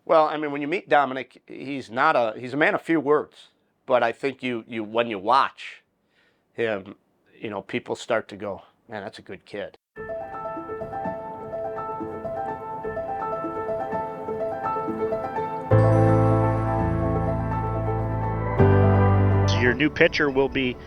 Well, I mean, when you meet Dominic, he's a man of few words, but I think when you watch him, people start to go, man, that's a good kid. Your new pitcher will be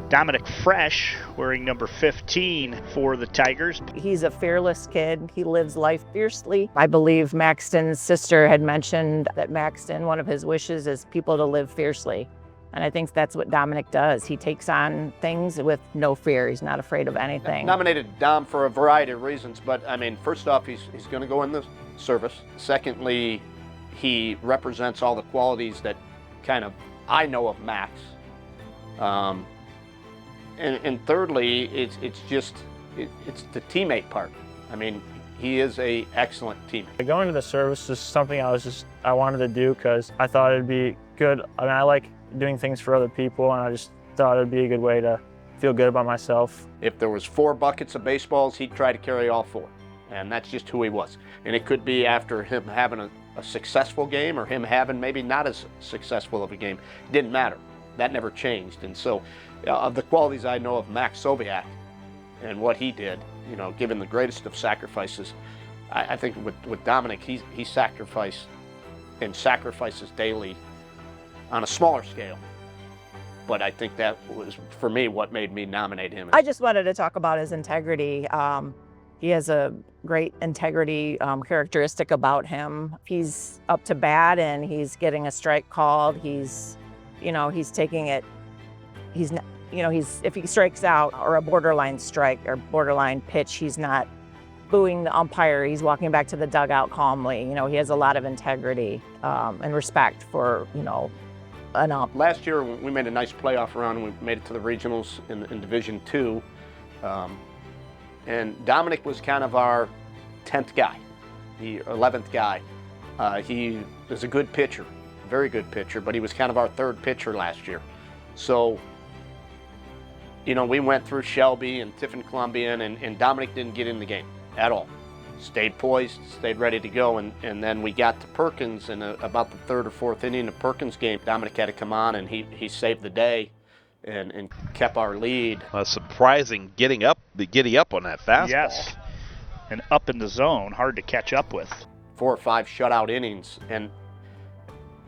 Dominic Fresch, wearing number 15 for the Tigers. He's a fearless kid. He lives life fiercely. I believe Maxton's sister had mentioned that Maxton, one of his wishes is people to live fiercely. And I think that's what Dominic does. He takes on things with no fear. He's not afraid of anything. Nominated Dom for a variety of reasons, but I mean, first off, he's going to go in the service. Secondly, he represents all the qualities that kind of I know of Max. And thirdly, it's the teammate part. I mean, he is an excellent teammate. Going to the service is something I wanted to do because I thought it'd be good. I mean, I like doing things for other people, and I just thought it'd be a good way to feel good about myself. If there was 4 buckets of baseballs, he'd try to carry all 4. And that's just who he was. And it could be after him having a successful game or him having maybe not as successful of a game. It didn't matter. That never changed. And so of the qualities I know of Max Soviak and what he did, given the greatest of sacrifices, I think with Dominic, he sacrificed and sacrifices daily on a smaller scale. But I think that was, for me, what made me nominate him. I just wanted to talk about his integrity. He has a great integrity characteristic about him. He's up to bat and he's getting a strike called. He's taking it. If he strikes out or a borderline strike or borderline pitch, he's not booing the umpire. He's walking back to the dugout calmly. He has a lot of integrity and respect for an ump. Last year we made a nice playoff run. We made it to the regionals in Division II. And Dominic was kind of our 10th guy, the 11th guy. He is a good pitcher, very good pitcher, but he was kind of our 3rd pitcher last year. So, we went through Shelby and Tiffin Columbian, and Dominic didn't get in the game at all. Stayed poised, stayed ready to go, and then we got to Perkins, and about the 3rd or 4th inning of Perkins' game, Dominic had to come on, and he saved the day. And kept our lead. Surprising getting up on that fastball. Yes, and up in the zone, hard to catch up with. 4 or 5 shutout innings, and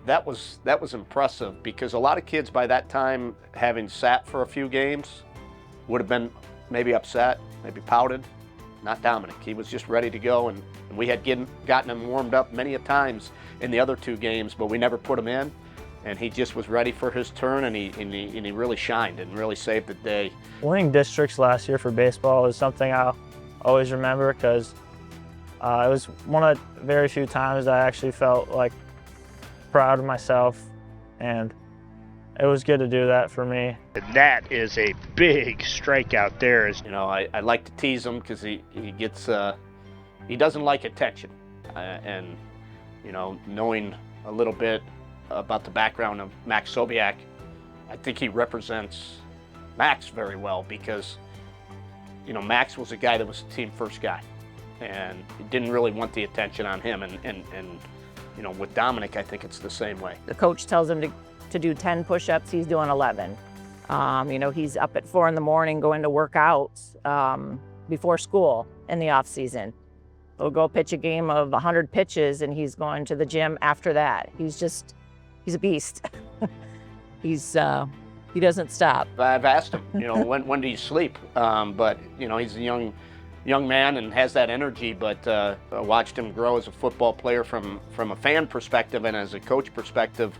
that was impressive because a lot of kids by that time, having sat for a few games, would have been maybe upset, maybe pouted. Not Dominic. He was just ready to go, and we had gotten him warmed up many a times in the other 2 games, but we never put him in. And he just was ready for his turn, and he really shined and really saved the day. Winning districts last year for baseball is something I'll always remember because it was one of the very few times I actually felt like proud of myself, and it was good to do that for me. And that is a big strikeout there. I like to tease him because he doesn't like attention, and knowing a little bit about the background of Max Soviak, I think he represents Max very well because, Max was a guy that was a team first guy, and he didn't really want the attention on him. And with Dominic, I think it's the same way. The coach tells him to do 10 push-ups. He's doing 11. He's up at 4 in the morning going to work out before school in the off season. He'll go pitch a game of 100 pitches, and he's going to the gym after that. He's a beast. He doesn't stop. I've asked him, when do you sleep? But he's a young man and has that energy. But I watched him grow as a football player from a fan perspective and as a coach perspective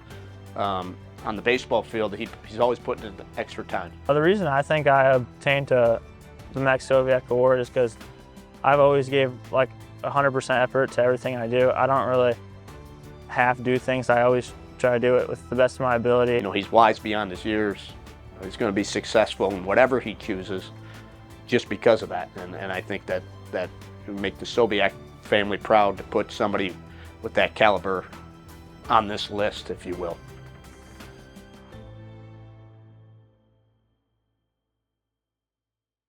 on the baseball field. He's always putting in the extra time. The reason I think I obtained the Max Soviak Award is because I've always gave 100% effort to everything I do. I don't really half do things. I always try to do it with the best of my ability. He's wise beyond his years. He's going to be successful in whatever he chooses just because of that. And I think that would make the Soviak family proud to put somebody with that caliber on this list, if you will.